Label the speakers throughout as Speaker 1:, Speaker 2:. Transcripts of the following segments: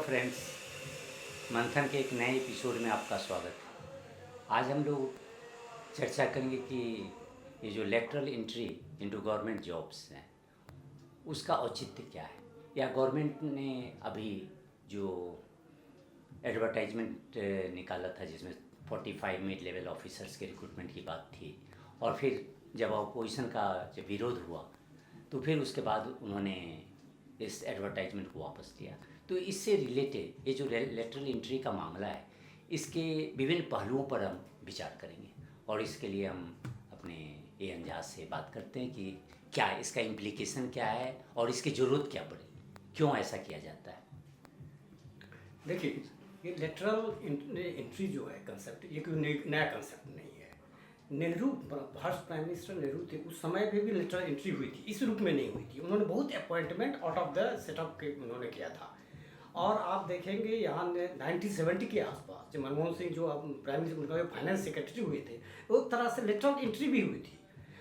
Speaker 1: Friends, मंथन के एक नए एपिसोड में आपका स्वागत है। आज हम लोग चर्चा करेंगे कि ये जो lateral entry into government jobs हैं उसका औचित्य क्या है, या गवर्नमेंट ने अभी जो एडवर्टाइजमेंट निकाला था जिसमें 45 मिड लेवल ऑफिसर्स के रिक्रूटमेंट की बात थी, और फिर जब अपोजिशन का जब विरोध हुआ तो फिर उसके बाद उन्होंने इस एडवर्टाइजमेंट को वापस लिया। तो इससे रिलेटेड ये जो लेटरल एंट्री का मामला है, इसके विभिन्न पहलुओं पर हम विचार करेंगे, और इसके लिए हम अपने ए अंजाज से बात करते हैं कि क्या इसका इम्प्लीकेशन क्या है और इसकी ज़रूरत क्या पड़ी, क्यों ऐसा किया जाता है।
Speaker 2: देखिए, ये लेटरल एंट्री जो है कंसेप्ट, ये कोई नया कंसेप्ट नहीं है। Nehru, first prime minister Nehru थे, उस समय पे भी लेटरल एंट्री हुई थी, इस रूप में नहीं हुई थी। उन्होंने बहुत appointment out of the setup के उन्होंने किया था। और आप देखेंगे यहाँ 1970 के आसपास जब मनमोहन सिंह जो प्राइम मिनिस्टर फाइनेंस सेक्रेटरी हुए थे, वो तरह से लेटरल एंट्री भी हुई थी।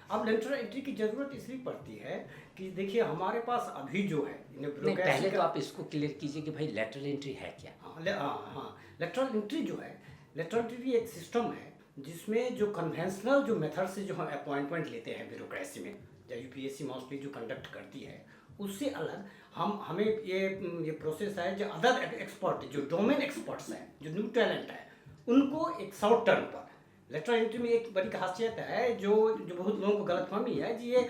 Speaker 2: अब लेटरल एंट्री की जरूरत इसलिए पड़ती है कि देखिए हमारे पास अभी जो है
Speaker 1: नहीं, पहले तो आप इसको क्लियर कीजिए कि भाई लेटरल एंट्री है क्या।
Speaker 2: हाँ, लेटरल एंट्री जो है, लेटरल एंट्री एक सिस्टम है जिसमें जो कन्वेंशनल जो मेथड से जो हम अपॉइंटमेंट लेते हैं ब्यूरोक्रेसी में, या यूपीएससी मोस्टली जो कंडक्ट करती है, उससे अलग हमें ये प्रोसेस है जो अदर एक्सपर्ट, जो डोमेन एक्सपर्ट्स हैं, जो न्यू टैलेंट है, उनको एक शॉर्ट टर्म पर लेटरल एंट्री में एक बड़ी खासियत है जो बहुत लोगों को गलतफहमी है जी, ये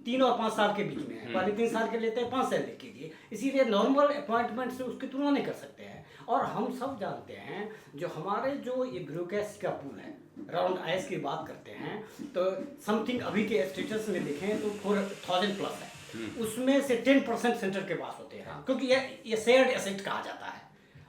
Speaker 2: 3 और 5 साल के बीच में है। पहले 3 साल के लेते हैं, 5 साल के लिए, इसीलिए नॉर्मल अपॉइंटमेंट से उसकी तुलना नहीं कर सकते हैं। और हम सब जानते हैं जो हमारे जो ये ब्यूरोक्रेसी का पूल है, अराउंड आईएएस की बात करते हैं तो समथिंग अभी के स्टेटस में देखें तो 4000 प्लस है, उसमें से 10% सेंटर के पास होते हैं, क्योंकि ये शेयर्ड एसेट कहा जाता है,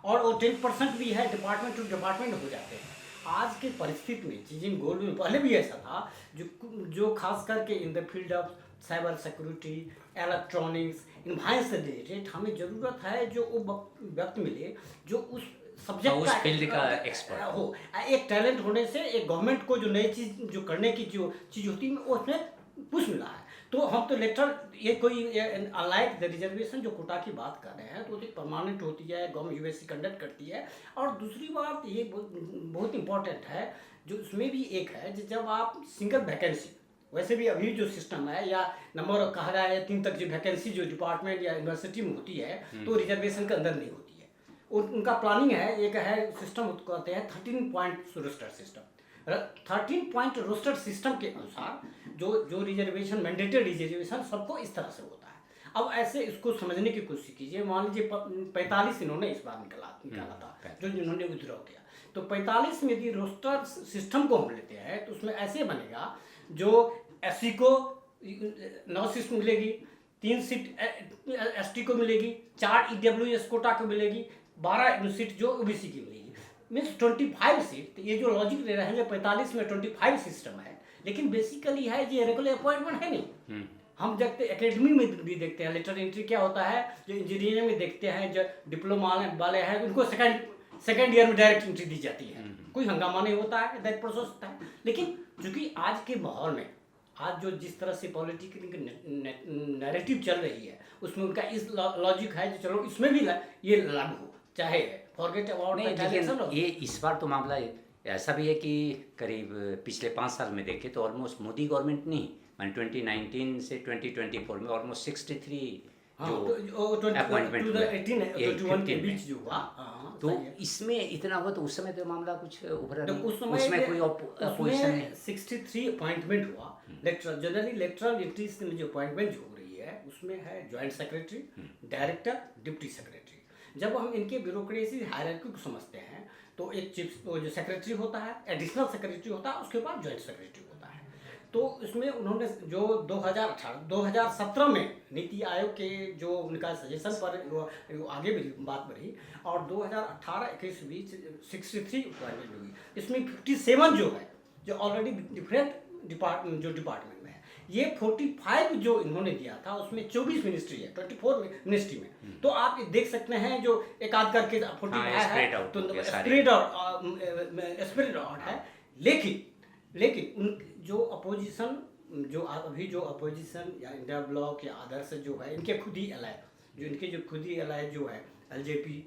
Speaker 2: और वो 10% भी है डिपार्टमेंट टू डिपार्टमेंट हो जाते हैं। आज के परिस्थिति में चीजें गोल्ड में पहले भी ऐसा था, जो खास करके in the field of cyber security, electronics, इन भाई से रिलेटेड हमें ज़रूरत है जो वो व्यक्ति मिले जो उस सब्जेक्ट
Speaker 1: उस फील्ड का एक्सपर्ट
Speaker 2: हो। एक टैलेंट होने से एक गवर्नमेंट को जो नई चीज़ जो करने की जो चीज़ होती है वो उसमें पुश मिला है। तो हम तो लेटर ये कोई अनलाइक द रिजर्वेशन जो कोटा की बात कर रहे हैं तो एक परमानेंट होती है, गवर्नमेंट यूपीएससी कंडक्ट करती है। और दूसरी बात ये बहुत इंपॉर्टेंट है जो उसमें भी एक है, जब आप सिंगल वैकेंसी, वैसे भी अभी जो सिस्टम है या नंबर कहा जाए 3 तक जो वैकेंसी जो डिपार्टमेंट या यूनिवर्सिटी में होती है तो रिजर्वेशन के अंदर नहीं होती है। उनका प्लानिंग है, एक है सिस्टम कहते हैं 13 point roster system. 13 point roster system के अनुसार जो रिजर्वेशन, मैंडेटेड रिजर्वेशन सबको इस तरह से होता है। अब ऐसे इसको समझने की कोशिश कीजिए, मान लीजिए 45 इन्होंने इस बार निकाला था जो जिन्होंने विद्रॉ किया, तो 45 में यदि रोस्टर सिस्टम को हम लेते हैं तो उसमें ऐसे बनेगा जो एससी को 9 सीट मिलेगी, 3 सीट एसटी को मिलेगी, 4 ईडब्ल्यूएस कोटा को मिलेगी, 12 सीट जो ओबीसी की मिलेगी, मीन्स 25 सीट। ये जो लॉजिक दे रहे हैं 45 में 25 सिस्टम है, लेकिन बेसिकली है ये रेगुलर अपॉइंटमेंट है नहीं। हम देखते एकेडमी में भी देखते हैं लेटर एंट्री क्या होता है, जो इंजीनियरिंग में देखते हैं, जो डिप्लोमा वाले हैं उनको सेकेंड ईयर में डायरेक्ट एंट्री दी जाती है, कोई हंगामा नहीं होता है, दैट प्रोसेस होता है। लेकिन चूंकि आज के माहौल में, आज जो जिस तरह से पॉलिटिकल नैरेटिव चल रही है उसमें उनका इस लॉजिक है कि चलो इसमें भी ये लागू हो, चाहे फॉरगेट अबाउट
Speaker 1: नहीं। ये इस बार तो मामला ऐसा भी है कि करीब पिछले 5 साल में देखें तो ऑलमोस्ट मोदी गवर्नमेंट नहीं, मान 2019 से 2024 में ऑलमोस्ट 63 जो अपॉइंटमेंट के बीच जो हुआ, तो इसमें इतना हुआ। तो उस समय तो मामला कुछ उभरा नहीं, उसमें कोई अपोजिशन नहीं।
Speaker 2: 63 अपॉइंटमेंट हुआ लेक्चरल, जनरली लेक्चरल एंट्रीज में जो अपॉइंटमेंट हो रही है उसमें है joint secretary, director, deputy secretary. जब हम इनके ब्यूरोक्रेसी हायरार्की को समझते हैं तो एक चीफ जो सेक्रेटरी होता है, एडिशनल सेक्रेटरी होता है, उसके बाद ज्वाइंट सेक्रेटरी होता है। तो इसमें उन्होंने जो 2017 में नीति आयोग के जो उनका सजेशन पर आगे बढ़ी बात बढ़ी, और 2018-21 बीच 63 अपॉइंटमेंट हुई। इसमें 57 जो है जो ऑलरेडी डिफरेंट डिपार्टमेंट में है। ये 45 जो इन्होंने दिया था उसमें 24 मिनिस्ट्री है, 24 मिनिस्ट्री में। तो आप देख सकते हैं जो एक आध करके 45 है तो स्प्रेड आउट है। लेकिन उन जो अपोजिशन, जो अभी जो अपोजिशन या इंडिया ब्लॉक या अदर्स जो है, इनके खुद ही एलाय जो है एलजेपी,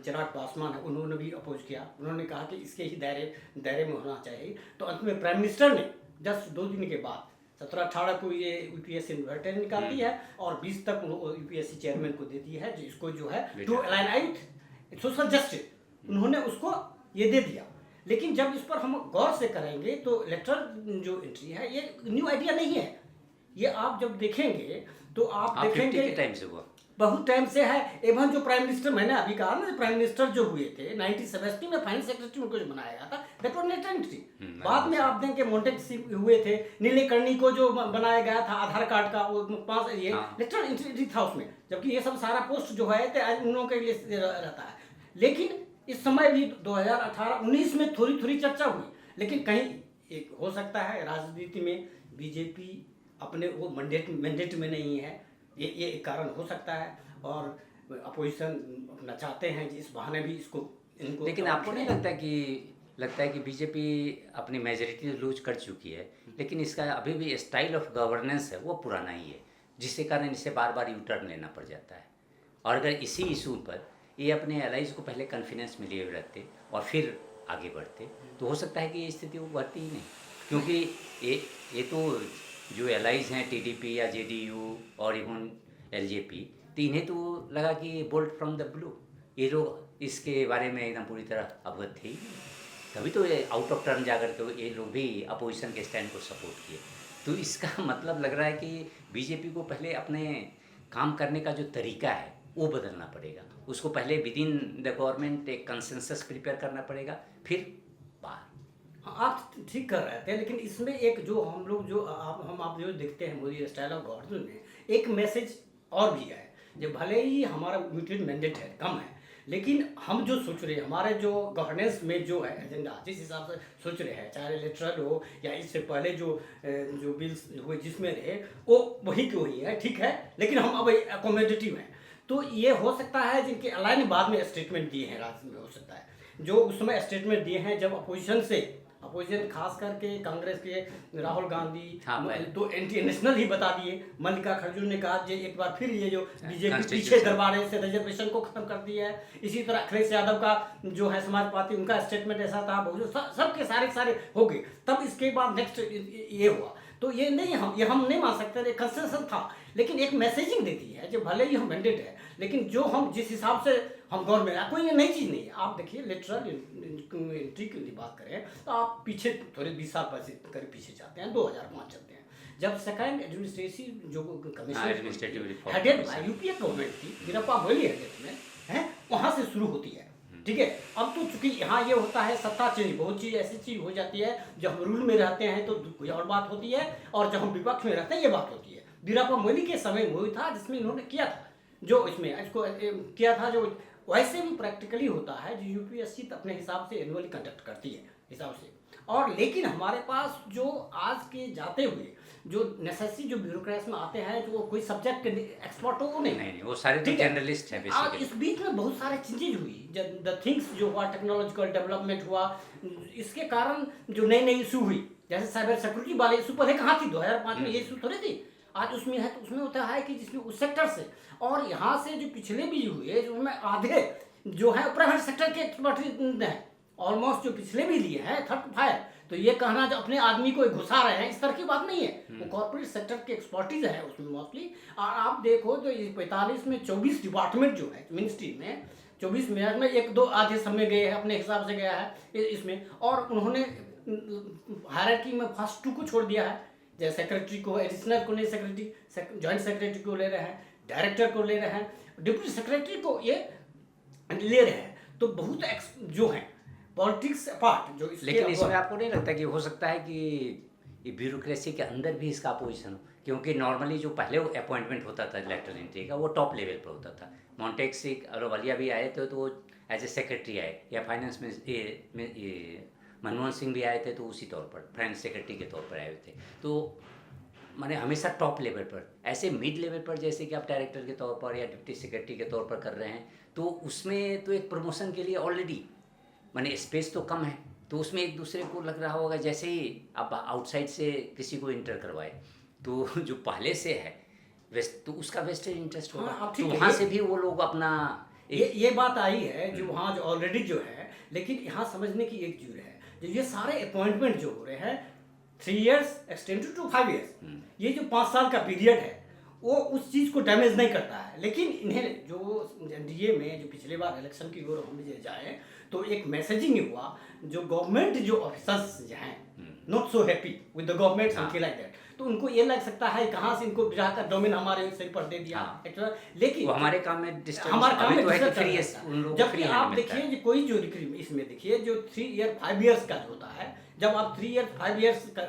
Speaker 2: चिराग पासवान है, उन्होंने भी अपोज किया। उन्होंने कहा कि इसके ही दायरे में होना चाहिए। तो अंत में प्राइम मिनिस्टर ने जस्ट 2 दिन के बाद 17-18 को ये यूपीएससी इन्वर्टर निकाल दी है और 20 तक यूपीएससी चेयरमैन को दे दी है, जिसको जो है to align with social justice उन्होंने उसको ये दे दिया। लेकिन जब इस पर हम गौर से करेंगे तो इलेक्टोरल जो एंट्री है ये न्यू आइडिया नहीं है। ये आप जब देखेंगे तो आप देखेंगे
Speaker 1: टाइम से हुआ,
Speaker 2: बहुत टाइम से है। एवं जो प्राइम मिनिस्टर, मैंने अभी कहा ना, प्राइम मिनिस्टर जो हुए थे 1970 में फाइनेंस सेक्रेटरी उनको जो बनाया गया था, दैट वाज लेटर एंट्री। बाद में आप देखें मोंटेक्सी हुए थे, नीलेकर्णी को जो बनाया गया था आधार कार्ड का, वो 5 ये लेटर एंट्री था उसमें। जबकि ये सब सारा पोस्ट जो है उन लोगों के लिए रहता है। लेकिन इस समय भी 2018-19 में थोड़ी थोड़ी चर्चा हुई, लेकिन कहीं एक हो सकता है राजनीति में बीजेपी अपने वो मैंडेट में नहीं है, ये एक कारण हो सकता है। और अपोजिशन अपना चाहते हैं कि इस बहाने भी इनको
Speaker 1: लेकिन आपको नहीं लगता है कि बीजेपी अपनी मेजोरिटी लूज कर चुकी है, लेकिन इसका अभी भी स्टाइल ऑफ गवर्नेंस है वो पुराना ही है, जिसके कारण इसे बार बार यू टर्न लेना पड़ जाता है। और अगर इसी इशू पर ये अपने एलाइज को पहले कॉन्फिडेंस में लिए हुए रहते और फिर आगे बढ़ते तो हो सकता है कि ये स्थिति वो बढ़ती ही नहीं। क्योंकि ये तो जो एलाइज हैं टीडीपी या जेडीयू और इवन एलजेपी, तो इन्हें तो लगा कि बोल्ट फ्रॉम द ब्लू, ये लोग इसके बारे में एकदम पूरी तरह अवगत थे ही नहीं। तभी तो ये आउट ऑफ टर्न जाकर के ये लोग भी अपोजिशन के स्टैंड को सपोर्ट किए। तो इसका मतलब लग रहा है कि बीजेपी को पहले अपने काम करने का जो तरीका है वो बदलना पड़ेगा। उसको पहले विद इन द गवर्नमेंट एक कंसेंसस प्रिपेयर करना पड़ेगा, फिर बाहर।
Speaker 2: आप ठीक कर रहे थे, लेकिन इसमें एक जो हम लोग जो आप जो देखते हैं मोदी स्टाइल ऑफ गवर्नमेंट में एक मैसेज और भी है। जो भले ही हमारा म्यूटेड मैंडेट है, कम है, लेकिन हम जो सोच रहे हैं, हमारे जो गवर्नेंस में जो है एजेंडा, जिस हिसाब से सोच रहे हैं, चाहे इलेक्ट्रल हो या इससे पहले जो बिल्स हुए जिसमें रहे, वो वही के वही है, ठीक है। लेकिन हम अब अकोमोडेटिव हैं, तो ये हो सकता है जिनके अलाइन बाद में स्टेटमेंट दिए हैं राज्य में, हो सकता है जो उस समय स्टेटमेंट दिए हैं जब अपोजिशन खास करके कांग्रेस के राहुल गांधी तो एंटी नेशनल ही बता दिए। मल्लिका खरजूर ने कहा कि एक बार फिर ये जो बीजेपी पीछे दरबारे से रिजर्वेशन को खत्म कर दिया है। इसी तरह अखिलेश यादव का जो है समाज पार्टी, उनका स्टेटमेंट ऐसा था, सबके सारे हो गए। तब इसके बाद नेक्स्ट ये हुआ। तो ये हम नहीं मान सकते, कंसेंसस था, लेकिन एक मैसेजिंग देती है जो भले ही हम मैंडेट है, लेकिन जो हम जिस हिसाब से हम गवर्नमेंट, कोई नई चीज़ नहीं है। आप देखिए लिटरल एंट्री की बात करें तो आप पीछे थोड़े 20 साल करीब पीछे जाते हैं, 2005 चलते हैं, जब सेकंड एडमिनिस्ट्रेटिव जो commission headed by UPA government थी, वीरप्पा मोइली हेडेड में है, वहाँ से शुरू होती है। ठीक है, अब तो चूंकि यहाँ ये होता है सत्ता चेंज, बहुत चीज़ ऐसी चीज़ हो जाती है, जब हम रूल में रहते हैं तो कोई और बात होती है, और जब हम विपक्ष में रहते हैं ये बात होती है। वीरप्पा मोइली के समय में था जिसमें इन्होंने किया था, जो इसमें इसको किया था, जो वैसे भी प्रैक्टिकली होता है जो यूपीएससी अपने हिसाब से एनुअली कंडक्ट करती है हिसाब से। और लेकिन हमारे पास जो आज के जाते हुए जो नेसेसरी जो ब्यूरोक्रेट्स में आते हैं, जो कोई सब्जेक्ट के एक्सपर्ट हो, वो नहीं, वो सारे तो जर्नलिस्ट हैं बेसिकली। इस बीच में बहुत सारे चीजें हुई, द थिंग्स जो हुआ, टेक्नोलॉजिकल डेवलपमेंट हुआ, इसके कारण जो नई इशू हुई, जैसे साइबर सिक्योरिटी वाले इशू पहले कहाँ थी, 2005 में ये इशू थोड़ी थी, आज उसमें है। तो उसमें होता है कि जिसमें उस सेक्टर से और यहाँ से जो पिछले भी हुए, जो में आधे जो है प्राइवेट सेक्टर के एक्सपर्ट हैं, ऑलमोस्ट जो पिछले भी लिए हैं 35। तो ये कहना जो अपने आदमी को घुसा रहे हैं, इस तरह की बात नहीं है, वो कॉर्पोरेट सेक्टर की एक्सपर्टीज है उसमें मोस्टली। और आप देखो तो 45 में 24 डिपार्टमेंट जो है मिनिस्ट्री में, 24 मिनट में 1-2 आधे समय गए हैं, अपने हिसाब से गया है इसमें। और उन्होंने हायरार्की में फर्स्ट 2 को छोड़ दिया है, जैसे सेक्रेटरी को, एडिशनल को नहीं, सेक्रेटरी जॉइंट सेक्रेटरी को ले रहे हैं, डायरेक्टर को ले रहे हैं, डिप्टी सेक्रेटरी को ये ले रहे हैं। तो बहुत जो है पॉलिटिक्स अपार्ट जो
Speaker 1: लेकिन इसमें आपको नहीं लगता कि हो सकता है कि ये ब्यूरोक्रेसी के अंदर भी इसका अपोजिशन हो? क्योंकि नॉर्मली जो पहले अपॉइंटमेंट होता था इलेक्टोरल एंट्री का, वो टॉप लेवल पर होता था। मोंटेक्सी अहलूवालिया भी आए थे तो वो एज ए सेक्रेटरी आए, या फाइनेंस में मनमोहन सिंह भी आए थे तो उसी तौर पर फाइनेंस सेक्रेटरी के तौर पर आए थे। तो माने हमेशा टॉप लेवल पर, ऐसे मिड लेवल पर जैसे कि आप डायरेक्टर के तौर पर या डिप्टी सेक्रेटरी के तौर पर कर रहे हैं, तो उसमें तो एक प्रमोशन के लिए ऑलरेडी माने स्पेस तो कम है, तो उसमें एक दूसरे को लग रहा होगा जैसे ही आप आउटसाइड से किसी को इंटर करवाए तो जो पहले से है वेस्ट, तो उसका वेस्टेड इंटरेस्ट होगा। तो वहाँ से भी वो लोग अपना
Speaker 2: ये बात आई है जो वहाँ जो ऑलरेडी जो है, लेकिन यहाँ समझने की एक चीज है, जो ये सारे अपॉइंटमेंट जो हो रहे हैं 3 years एक्सटेंडेड टू 5 years, ये जो 5 साल का पीरियड है वो उस चीज़ को डैमेज नहीं करता है। लेकिन इन्हें जो एनडीए में जो पिछले बार इलेक्शन की ओर हम जाए तो एक मैसेजिंग हुआ, जो गवर्नमेंट जो ऑफिसर्स जो हैं not so happy with the government something like that, तो उनको ये लग सकता है कहाँ से इनको बिठा कर डोमेन हमारे सिर पर दे दिया, लेकिन
Speaker 1: वो हमारे काम में
Speaker 2: हमारे काम में
Speaker 1: तो है कि
Speaker 2: disturb
Speaker 1: फ्री
Speaker 2: करता है।
Speaker 1: उन लोगों को
Speaker 2: जबकि
Speaker 1: फ्री हैंड
Speaker 2: आप
Speaker 1: मिलता है।
Speaker 2: देखिए जो कोई जो डिग्री इसमें देखिए जो 3 year 5 years का जो होता है, जब आप 3 year 5 years का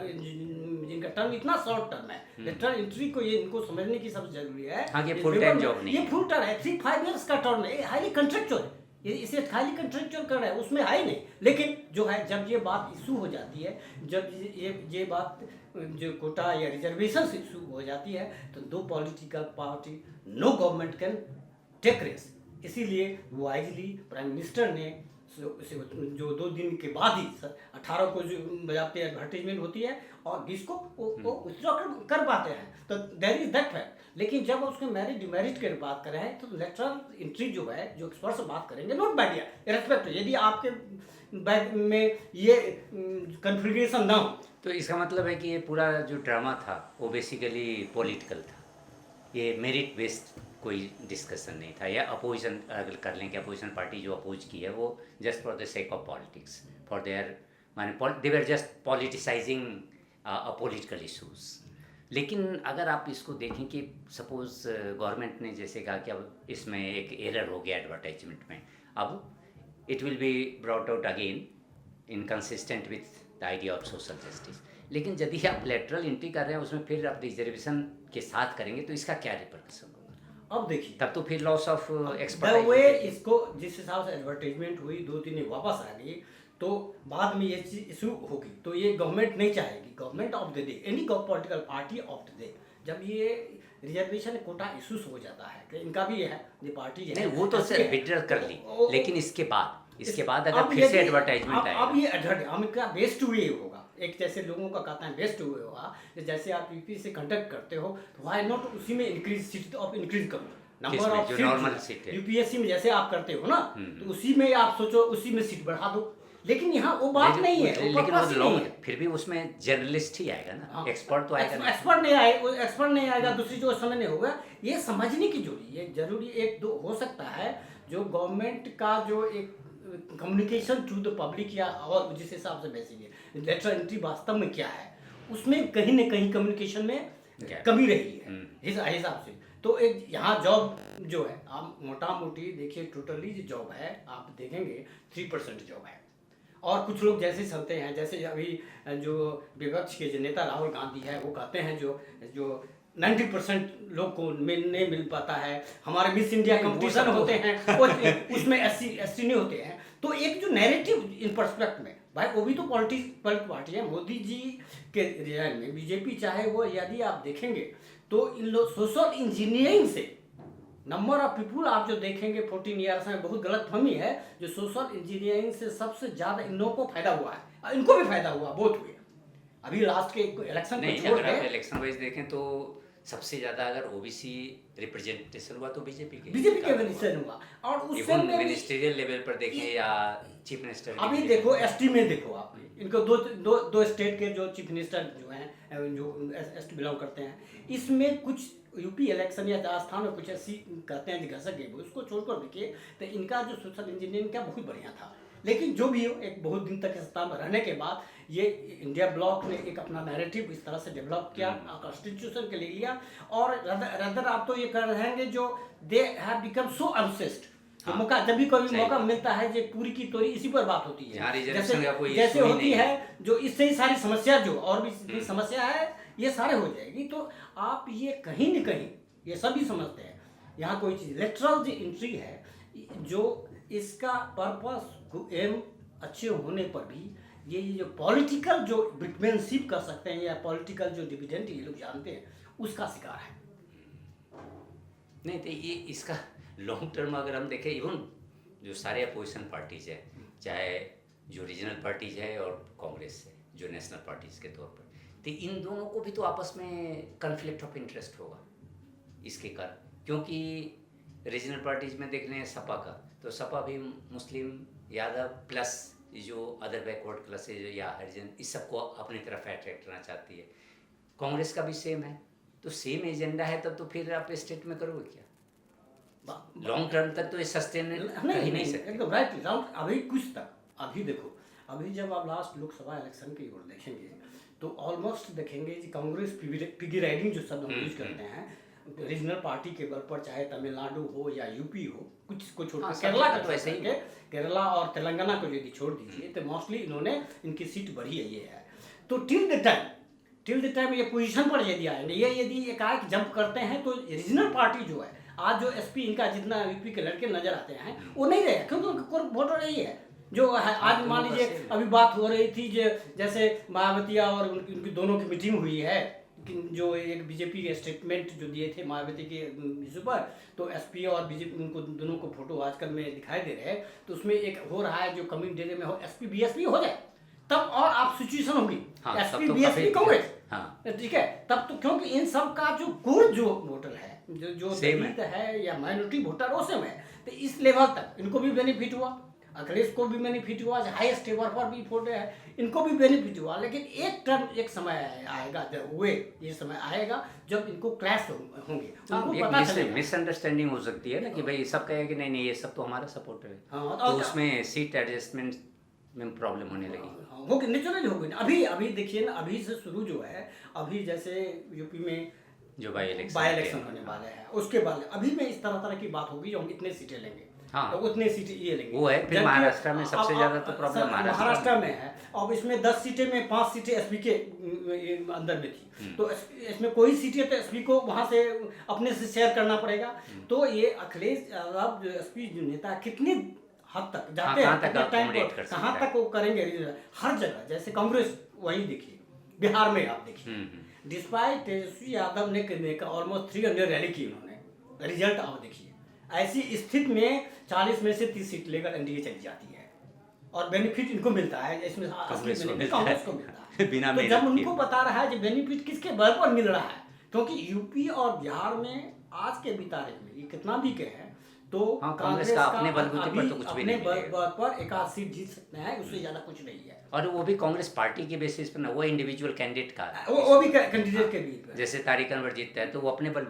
Speaker 2: जिनका टर्म इतना शॉर्ट टर्म है, लेटरल एंट्री को ये इनको समझने की सबसे जरूरी है।
Speaker 1: हाँ, ये full time job नहीं
Speaker 2: ये
Speaker 1: है।
Speaker 2: फुल टाइम है, 3-5 years का टर्म है, हाईली कंट्रेक्चुअल है, ये इसे हाईली कंट्रेक्चुअल कर रहा है, उसमें है ही नहीं। लेकिन जो है जब ये बात इशू हो जाती है, जब ये बात जो कोटा या रिजर्वेशन से इशू हो जाती है, तो दो political party no government can take risk. इसीलिए वाइजली प्राइम मिनिस्टर ने जो 2 दिन के बाद ही 18 को जो बजाते एडवर्टीजमेंट होती है और 20 को वो विथड्रॉ कर पाते हैं, तो देयर इज दैट फैक्ट। लेकिन जब उसके मेरिट डिमेरिट की बात कर रहे हैं तो लेटरल एंट्री जो है, जो एक्सपर्ट से बात करेंगे, नॉट बैड रिस्पेक्ट, यदि आपके बैग में ये कन्फिग्रेशन ना हो,
Speaker 1: तो इसका मतलब है कि ये पूरा जो ड्रामा था वो बेसिकली पॉलिटिकल था, ये मेरिट बेस्ड कोई डिस्कशन नहीं था, या अपोजिशन अगर कर लें कि अपोजिशन पार्टी जो अपोज की है वो just for the sake of politics, for their माने दे were just politicising political issues. लेकिन अगर आप इसको देखें कि सपोज गवर्नमेंट ने जैसे कहा कि अब इसमें एक एरर हो गया एडवर्टाइजमेंट में, अब it will be brought out again inconsistent with the idea of social justice. लेकिन यदि आप लेटरल एंट्री कर रहे हैं उसमें फिर आप रिजर्वेशन के साथ करेंगे तो इसका क्या रिपरकशन होगा?
Speaker 2: अब देखिए
Speaker 1: तब तो फिर लॉस ऑफ
Speaker 2: द
Speaker 1: एक्सपर्टाइज
Speaker 2: वे इसको जिस हिसाब से एडवर्टाइजमेंट हुई 2-3 दिन वापस आ गई, तो बाद में ये चीज इशू होगी, तो ये गवर्नमेंट नहीं चाहेगी। Government of the day, any political party of the day, जब ये रिजर्वेशन कोटा इशूज हो जाता है कि इनका भी है, ये पार्टी जो
Speaker 1: नहीं
Speaker 2: है
Speaker 1: वो तो सर विड्रॉ कर ली, लेकिन इसके बाद अगर
Speaker 2: अब
Speaker 1: फिर से
Speaker 2: यदि-
Speaker 1: एडवर्टाइजमेंट
Speaker 2: अब
Speaker 1: आएगा,
Speaker 2: ये हम इनका बेस्ट वे होगा, एक जैसे लोगों का कहता है बेस्ट वे होगा, जैसे आप यूपी से कंडक्ट करते हो तो व्हाई नॉट उसी में इंक्रीज सीट ऑफ इंक्रीज करो, नंबर
Speaker 1: किसमें?
Speaker 2: ऑफ
Speaker 1: जो normal seat है।
Speaker 2: यूपीएससी में जैसे आप करते हो ना, तो उसी में आप सोचो उसी में सीट बढ़ा दो। लेकिन यहाँ वो बात नहीं है, वो
Speaker 1: लेकिन
Speaker 2: purpose
Speaker 1: वो
Speaker 2: ही
Speaker 1: लोग
Speaker 2: नहीं है।
Speaker 1: फिर भी उसमें जर्नलिस्ट ही आएगा ना, एक्सपर्ट तो आएगा नहीं।
Speaker 2: एक्सपर्ट नहीं आएगा, दूसरी जो समझ नहीं होगा, ये समझने की जरूरी एक दो हो सकता है, जो गवर्नमेंट का जो एक कम्युनिकेशन टू द पब्लिक या और जिस हिसाब से बेसिक है लेटरल एंट्री वास्तव में क्या है, उसमें कहीं न कहीं कम्युनिकेशन में कमी रही है हिसाब से। तो एक यहाँ जॉब जो है, आप मोटा मोटी देखिए टोटली जो जॉब है आप देखेंगे 3% जॉब है, और कुछ लोग जैसे चलते हैं, जैसे अभी जो विपक्ष के जो नेता राहुल गांधी है वो कहते हैं जो 90% लोग को नहीं मिल पाता है, हमारे मिस इंडिया कंपटीशन होते हैं उसमें एससी नहीं होते हैं। तो एक जो नैरेटिव इन पर्सपेक्ट में भाई, वो भी तो पॉलिटिकल पार्टी है। मोदी जी के रिजाइन में बीजेपी चाहे वो, यदि आप देखेंगे तो इन लोग सोशल इंजीनियरिंग से नंबर ऑफ पीपुल आप जो देखेंगे 14 ईयर्स में, बहुत गलत फहमी है, जो सोशल इंजीनियरिंग से सबसे ज्यादा इन लोगों को फायदा हुआ है, इनको भी फायदा हुआ, बहुत हुए। अभी लास्ट के इलेक्शन
Speaker 1: नहीं,
Speaker 2: को छोड़
Speaker 1: अगर आप
Speaker 2: के
Speaker 1: इलेक्शन वाइज देखें तो सबसे ज्यादा अगर ओबीसी रिप्रेजेंटेशन हुआ तो बीजेपी के
Speaker 2: मिनिस्टर हुआ, और उस
Speaker 1: इवन
Speaker 2: समय भी
Speaker 1: मिनिस्ट्रियल लेवल पर देखें या चीफ मिनिस्टर
Speaker 2: अभी देखो एसटी में देखो आप, इनको दो स्टेट के जो चीफ मिनिस्टर जो हैं जो एसटी बिलोंग करते हैं, इसमें कुछ यूपी इलेक्शन या राजस्थान में कुछ ऐसी कहते हैं घसक गए, उसको छोड़कर देखिए तो इनका जो सोशल इंजीनियरिंग का बहुत बढ़िया था। लेकिन जो भी हो, एक बहुत दिन तक सत्ता में रहने के बाद ये इंडिया ब्लॉक ने एक अपना नैरेटिव इस तरह से डेवलप किया, कॉन्स्टिट्यूशन के लिए लिया, और रदर आप तो ये कर रहेंगे जो they have become so obsessed, तो मौका जब भी कोई मौका मिलता है जो पूरी की तोरी इसी पर बात होती है, जैसे होती है जो इससे ही सारी समस्या जो और भी समस्या है ये सारे हो जाएगी। तो आप ये कहीं न कहीं ये सभी समझते हैं, यहाँ कोई चीज़ लेटरल जो एंट्री है, जो इसका पर्पस एम अच्छे होने पर भी ये जो पॉलिटिकल जो ब्रिकमैनशिप कर सकते हैं या पॉलिटिकल जो डिविडेंड ये लोग जानते हैं, उसका शिकार है।
Speaker 1: नहीं तो ये इसका लॉन्ग टर्म अगर हम देखें, इवन जो सारे अपोजिशन पार्टीज है, चाहे जो रीजनल पार्टीज है और कांग्रेस है जो नेशनल पार्टीज के तौर पर, तो इन दोनों को भी तो आपस में कन्फ्लिक्ट ऑफ इंटरेस्ट होगा इसके कारण, क्योंकि रीजनल पार्टीज में देख लें सपा का, तो सपा भी मुस्लिम यादव प्लस जो अदर बैकवर्ड क्लासेज या हरिजन इस सबको अपनी तरफ अट्रैक्ट करना चाहती है। कांग्रेस का भी सेम है, तो सेम एजेंडा है तब तो फिर आप स्टेट में करोगे क्या? लॉन्ग टर्म तक तो ये सस्टेन कर ही नहीं सकते।
Speaker 2: एकदम राइट। लॉन्ग अभी कुछ तक, अभी देखो, अभी जब आप लास्ट लोकसभा इलेक्शन की ओर देखेंगे तो ऑलमोस्ट देखेंगे कि कांग्रेस पिगी राइडिंग जो शब्द हम यूज करते हैं रीजनल पार्टी के बल पर, चाहे तमिलनाडु हो या यूपी हो, कुछ को छोड़ केरला का तो ऐसे ही, केरला और तेलंगाना को यदि छोड़ दीजिए तो मोस्टली इन्होंने इनकी सीट बढ़ी है ये है। तो टिल द टाइम ये पोजीशन पर यदि आएंगे, ये यदि एकाएक जंप करते हैं तो रीजनल पार्टी जो है, आज जो एसपी इनका जितना यूपी के लड़के नजर आते हैं वो नहीं रहे, क्योंकि उनका वोटर नहीं है जो है। आज मान लीजिए अभी बात हो रही थी जैसे मायावती और उनकी दोनों की मीटिंग हुई है, जो एक बीजेपी के स्टेटमेंट जो दिए थे मायावती के इशू पर, तो एसपी और बीजेपी उनको दोनों को फोटो आजकल में दिखाई दे रहे हैं, तो उसमें एक हो रहा है जो कमिंग डे में हो एसपी बीएसपी हो जाए तब और आप सिचुएशन होगी।
Speaker 1: हाँ,
Speaker 2: एसपी बीएसपी कांग्रेस,
Speaker 1: हाँ,
Speaker 2: ठीक है, तब तो क्योंकि इन सब का जो कोर जो वोटर है, जो दलित है या माइनॉरिटी वोटर वो सेम है, तो इस लेवल तक इनको भी बेनिफिट हुआ, अखिलेश को भी बेनिफिट हुआ, हाईएस्ट लेवल पर भी फोटो है, इनको भी बेनिफिट हुआ। लेकिन एक समय आएगा, ये समय आएगा जब इनको क्लैश होंगे, उनको पता चलेगा।
Speaker 1: मिसअंडरस्टैंडिंग हो सकती है ना कि भाई सब कहेगा कि नहीं ये सब तो हमारा सपोर्ट है, तो उसमें सीट एडजस्टमेंट में प्रॉब्लम होने लगी,
Speaker 2: होगी, नेचुरली होगी। अभी देखिए ना, अभी से शुरू जो है, अभी जैसे यूपी में
Speaker 1: जो बाई
Speaker 2: इलेक्शन होने वाले हैं, उसके बाद अभी में इस तरह की बात होगी जो हम इतने सीटें लेंगे,
Speaker 1: हाँ,
Speaker 2: तो उतने सीटें ये लेंगे,
Speaker 1: वो है। फिर महाराष्ट्र में सबसे ज्यादा तो प्रॉब्लम
Speaker 2: महाराष्ट्र में है। अब इसमें 10 सीटें में 5 सीटें एसपी के अंदर में थी, तो इसमें कोई सीटें तो एसपी को वहां से अपने से शेयर करना पड़ेगा। तो ये अखिलेश यादव जो एसपी नेता कितने हद तक जाते हैं, कहाँ तक वो करेंगे हर जगह। जैसे कांग्रेस वही देखिए, बिहार में आप देखिए, डिस्पाइट तेजस्वी यादव ने ऑलमोस्ट 300 रैली की उन्होंने, रिजल्ट आप देखिए। ऐसी स्थिति में 40 में से 30 सीट लेकर एनडीए चली जाती है और बेनिफिट इनको मिलता है, इसमें कांग्रेस को मिलता है बिना तो जब उनको बता रहा है कि बेनिफिट किसके बल पर मिल रहा है, क्योंकि यूपी और बिहार में आज के भी तारीख में ये कितना भी कहे तो
Speaker 1: कांग्रेस का अपने बलबूते पर तो कुछ भी नहीं
Speaker 2: मिलेगा, बल पर एक आध सीट जीत सकते हैं, उससे ज्यादा कुछ नहीं है।
Speaker 1: और वो भी कांग्रेस पार्टी के बेसिस पर ना, वो इंडिविजुअल कैंडिडेट का,
Speaker 2: वो भी कैंडिडेट के बीच में,
Speaker 1: जैसे तारिक अनवर जीतता है तो वो अपने बल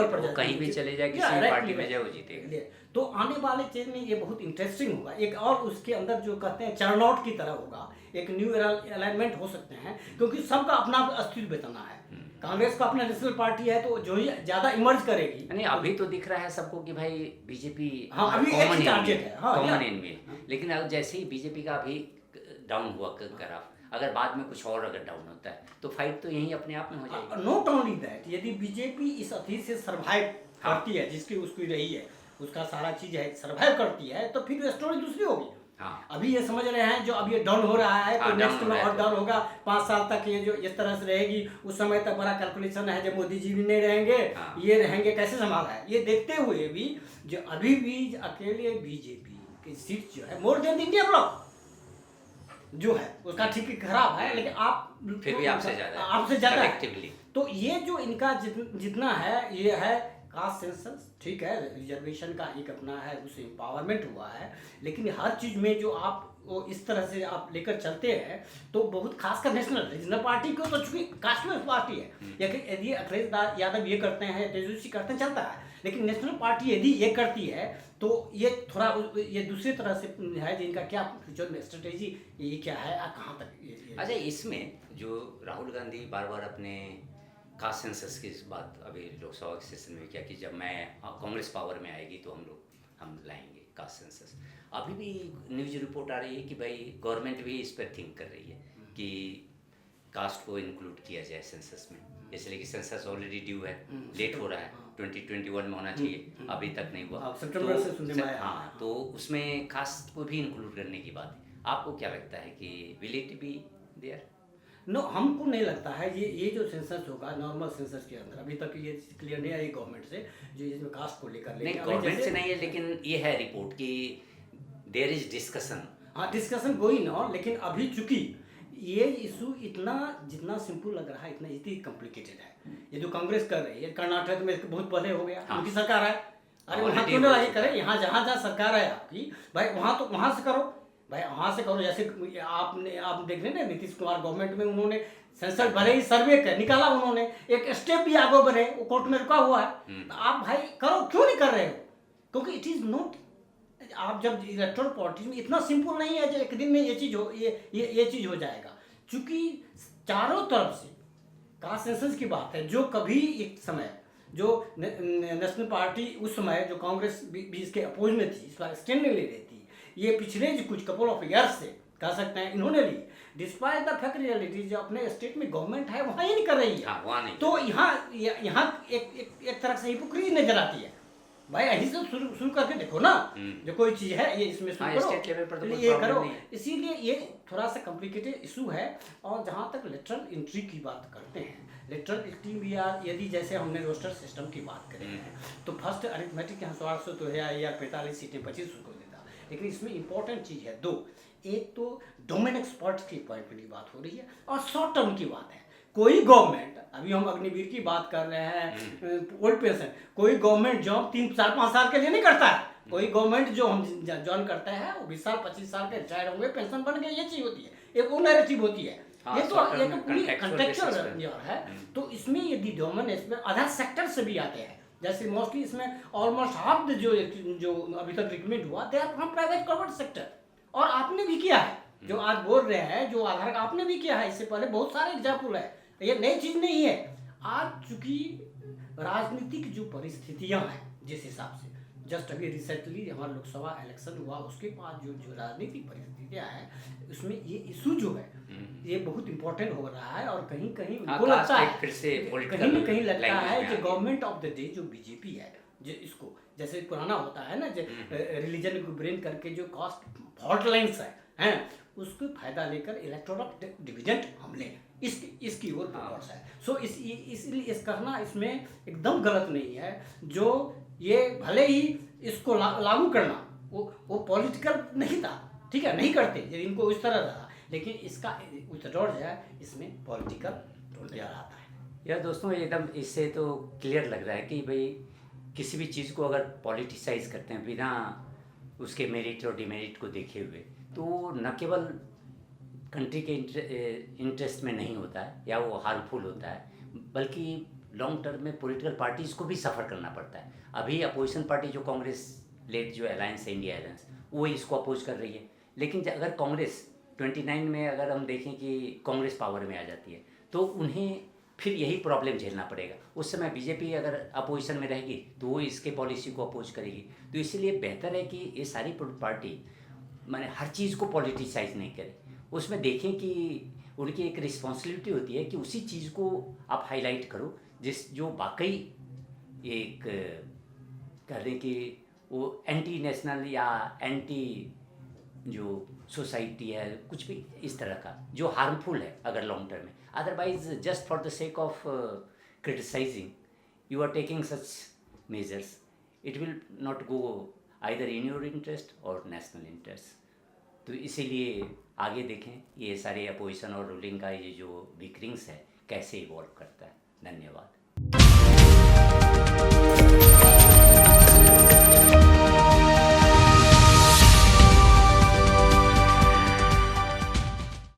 Speaker 2: पर
Speaker 1: कहीं भी चले जाए, किसी भी पार्टी में जाए वो जीतेगा।
Speaker 2: तो आने वाले चीज में ये बहुत इंटरेस्टिंग होगा, एक और उसके अंदर जो कहते हैं चर्नआउट की तरह होगा, एक न्यू अलाइनमेंट हो सकते हैं, क्योंकि सबका अपना अस्तित्व बताना है। कांग्रेस का अपना नेशनल पार्टी है तो जो ही ज्यादा इमर्ज करेगी।
Speaker 1: नहीं, अभी तो दिख रहा है सबको कि भाई बीजेपी
Speaker 2: अभी एक टारगेट है,
Speaker 1: कॉमन एनिमी, लेकिन जैसे ही बीजेपी का अभी डाउन हुआ ग्राफ, अगर बाद में कुछ और अगर डाउन होता है तो फाइट तो यही अपने आप में हो जाएगी।
Speaker 2: नॉट ओनली दैट, यदि बीजेपी इस अति से सर्वाइव करती है, जिसकी उसकी रही है, उसका सारा चीज है, सर्वाइव करती है, तो फिर स्टोरी दूसरी होगी।
Speaker 1: हाँ।
Speaker 2: अभी ये समझ रहे हैं जो अब ये डाउन हो रहा है, तो नेक्स्ट में और डाउन होगा, 5 साल तक ये जो इस तरह से रहेगी, उस समय तक बड़ा कैलकुलेशन है, जब मोदी जी भी नहीं रहेंगे, ये रहेंगे, कैसे संभाला है। ये देखते हुए भी जो अभी भी अकेले बीजेपी की सीट जो है मोर देन इंडिया ब्लॉक जो है उसका ठीक खराब है, लेकिन आप
Speaker 1: फिर भी आपसे ज्यादा
Speaker 2: है। तो ये जो इनका जितना है, ये है कास्ट सेंसस, ठीक है, रिजर्वेशन का एक अपना है, उससे एम्पावरमेंट हुआ है, लेकिन हर चीज में जो आप वो इस तरह से आप लेकर चलते हैं तो बहुत खासकर नेशनल रीजनल पार्टी को तो चूंकि कास्टलेस पार्टी है, यदि अखिलेश यादव ये करते हैं, तेजस्वी करते हैं, चलता है, लेकिन नेशनल पार्टी यदि ये करती है तो ये थोड़ा ये दूसरी तरह से है, जिनका क्या फ्यूचर में स्ट्रेटेजी ये क्या है, कहाँ तक।
Speaker 1: अच्छा, इसमें जो राहुल गांधी बार बार अपने कास्ट सेंसस की बात अभी लोकसभा के सेशन में किया कि जब मैं कांग्रेस पावर में आएगी तो हम लाएंगे कास्ट सेंसस। अभी भी न्यूज रिपोर्ट आ रही है कि भाई गवर्नमेंट भी इस पर थिंक कर रही है कि कास्ट को इंक्लूड किया जाए सेंसस में, इसलिए कि सेंसस ऑलरेडी ड्यू है, लेट हो रहा है, 2021 में होना चाहिए, अभी तक नहीं हुआ,
Speaker 2: सितंबर से सुनने में आया।
Speaker 1: हाँ, तो उसमें कास्ट को भी इंक्लूड करने की बात है। आपको क्या लगता है कि will it be there?
Speaker 2: No, हमको नहीं लगता है ये जो सेंसस होगा नॉर्मल सेंसस के अंदर, अभी तक ये क्लियर नहीं आई गवर्नमेंट से, जो इसमें कास्ट को लेकर
Speaker 1: नहीं, गवर्नमेंट से नहीं है, लेकिन ये है रिपोर्ट कि देयर इज डिस्कशन।
Speaker 2: हाँ, डिस्कशन गोइंग ऑन, लेकिन अभी चूंकि ये इशू इतना जितना सिंपल लग रहा है इतना इतनी कॉम्प्लिकेटेड है। ये जो कांग्रेस कर रही है, कर्नाटक में बहुत पहले हो गया, उनकी सरकार है, अरे वहाँ
Speaker 1: Already
Speaker 2: क्यों ना
Speaker 1: हो
Speaker 2: ये
Speaker 1: चुका
Speaker 2: करें, यहाँ जहाँ जहाँ सरकार है आपकी भाई वहाँ तो वहाँ से करो भाई, वहाँ से करो। जैसे आप देख रहे हैं ना नीतीश कुमार गवर्नमेंट में उन्होंने सेंसर भले ही सर्वे कर निकाला, उन्होंने एक स्टेप भी आगे बढ़े, वो कोर्ट में रुका हुआ है। तो आप भाई करो, क्यों नहीं कर रहे हो? क्योंकि इट इज़ नॉट, आप जब इलेक्टोरल पॉलिटिक्स में इतना सिंपल नहीं है जो एक दिन में ये चीज़ हो जाएगा। चूंकि चारों तरफ से कंसेंसस की बात है, जो कभी एक समय जो नेशनल पार्टी उस समय जो कांग्रेस भी इसके अपोज में थी, इस बार स्टैंड नहीं ले रही थी, ये पिछले जो कुछ कपल ऑफ ईयर्स से कह सकते हैं इन्होंने ली, डिस्पाइट द फैक्ट रियलिटी जो अपने स्टेट में गवर्नमेंट है वहाँ ये नहीं कर रही है।
Speaker 1: हाँ, वहाँ नहीं।
Speaker 2: तो यहाँ एक तरह से हिपोक्रेसी नजर आती है भाई। यहीं से शुरू करके देखो ना, जो कोई चीज़ है ये इसमें शुरू करो,
Speaker 1: स्टेट लेवल पर तो कोई
Speaker 2: ये
Speaker 1: प्रॉब्लम
Speaker 2: करो।
Speaker 1: नहीं है।
Speaker 2: इसीलिए ये थोड़ा सा कॉम्प्लिकेटेड इशू है। और जहाँ तक लेटरल एंट्री की बात करते हैं, लेटरल एंट्री भी यदि जैसे हमने रोस्टर सिस्टम की बात करी है, तो फर्स्ट अरिथमेटिक यहाँ 1600 तो है या 45 सीटें 25 को देता, लेकिन इसमें इंपॉर्टेंट चीज़ है दो। एक तो डोमेन एक्सपर्ट की अपॉइंटमेंट की बात हो रही है, और शॉर्ट टर्म की बात है। कोई गवर्नमेंट, अभी हम अग्निवीर की बात कर रहे हैं, ओल्ड पेंशन, कोई गवर्नमेंट जॉब 3-4-5 साल के लिए नहीं करता है। कोई गवर्नमेंट जो हम ज्वाइन करते हैं वो 20 साल 25 साल के रिटायर्ड होंगे, पेंशन बन गए, ये चीज़ होती है, एक वो नैरेटिव होती है।
Speaker 1: हाँ,
Speaker 2: ये तो पूरी
Speaker 1: contextual
Speaker 2: कंटेक्चुअल है। तो इसमें यदि डोमेन इसमें अदर सेक्टर से भी आते हैं, जैसे मोस्टली इसमें ऑलमोस्ट हाफ जो अभी तक रिकमेंड हुआ they are from private covered sector. और आपने भी किया है, जो आज बोल रहे हैं, जो आधार आपने भी किया है, इससे पहले बहुत सारे एग्जाम्पल है, ये नई चीज़ नहीं है। आज चूंकि राजनीतिक जो परिस्थितियां हैं, जिस हिसाब से जस्ट अभी रिसेंटली हमारा लोकसभा इलेक्शन हुआ, उसके बाद जो राजनीतिक परिस्थितियां हैं, उसमें ये इशू जो है ये बहुत इंपॉर्टेंट हो रहा है। और कहीं कहीं उनको लगता है,
Speaker 1: फिर से
Speaker 2: कहीं न कहीं लगता है
Speaker 1: language
Speaker 2: कि
Speaker 1: में
Speaker 2: गवर्नमेंट ऑफ द डे जो बीजेपी है, जो इसको जैसे पुराना होता है ना, जो रिलीजन को ब्रेन करके जो कास्ट फॉल्ट लाइन्स हैं, उसको फायदा लेकर इलेक्टोरल डिवीजन हमले इसकी ओर फोकस है। सो इसलिए इस कहना इसमें एकदम गलत नहीं है। जो ये भले ही इसको लागू करना वो पॉलिटिकल नहीं था, ठीक है, नहीं करते यदि इनको इस तरह रहा, लेकिन इसका विथड्रॉल जो है इसमें पॉलिटिकल नजर आता है।
Speaker 1: यार दोस्तों, एकदम इससे तो क्लियर लग रहा है कि भाई किसी भी चीज़ को अगर पॉलिटिसाइज करते हैं बिना उसके मेरिट और डिमेरिट को देखे हुए, तो न केवल कंट्री के इंटरेस्ट में नहीं होता है या वो हार्मफुल होता है, बल्कि लॉन्ग टर्म में पॉलिटिकल पार्टीज़ को भी सफ़र करना पड़ता है। अभी अपोजिशन पार्टी जो कांग्रेस लेड जो अलायंस है, इंडिया अलायंस, वो इसको अपोज कर रही है। लेकिन अगर कांग्रेस 29 में अगर हम देखें कि कांग्रेस पावर में आ जाती है, तो उन्हें फिर यही प्रॉब्लम झेलना पड़ेगा। उस समय बीजेपी अगर अपोजिशन में रहेगी तो वो इसके पॉलिसी को अपोज करेगी। तो इसीलिए बेहतर है कि ये सारी पार्टी माने हर चीज़ को पॉलिटिसाइज नहीं करे, उसमें देखें कि उनकी एक रिस्पॉन्सिबिलिटी होती है कि उसी चीज़ को आप हाईलाइट करो जो वाकई एक कह दें कि वो एंटी नेशनल या एंटी जो सोसाइटी है, कुछ भी इस तरह का जो हार्मफुल है अगर लॉन्ग टर्म में। Otherwise just for the sake of criticising you are taking such measures, it will not go either in your interest और नेशनल इंटरेस्ट। तो इसीलिए आगे देखें ये सारे अपोजिशन और रूलिंग का ये जो बिकरिंग्स है कैसे इवॉल्व करता है। धन्यवाद।